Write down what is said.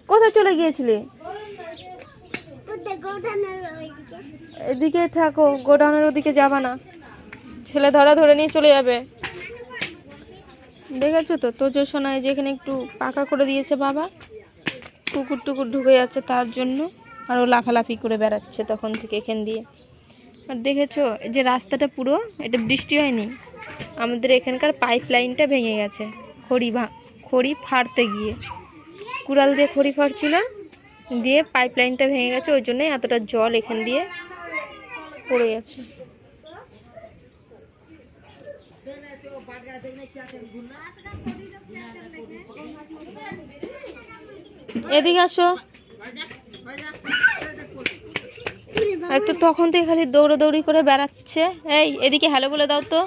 কোথায় চলে গিয়েছিলে? এদিকে থাকো, গোডাউনের ওদিকে যাবা না, ছেলে ধরে নিয়ে চলে যাবে। দেখেছো তো তোজো সোনায় যেখানে একটু পাকা করে দিয়েছে বাবা, কুকুর টুকুর ঢুকে যাচ্ছে তার জন্য, আর ও লাফালাফি করে বেড়াচ্ছে তখন থেকে এখান দিয়ে। আর দেখেছো এই যে রাস্তাটা পুরো, এটা বৃষ্টি হয়নি, আমাদের এখানকার পাইপ লাইনটা ভেঙে গেছে খড়ি ফাড়তে গিয়ে, কুড়াল দিয়ে খড়ি ফাড়ছিল, দিয়ে পাইপ লাইনটা ভেঙে গেছে, ওই জন্যই এতটা জল এখান দিয়ে পড়ে গেছে। এদিকে আসো, একটু তখন থেকে খালি দৌড়াদৌড়ি করে বেড়াচ্ছে। এই এদিকে হ্যালো বলে দাও তো।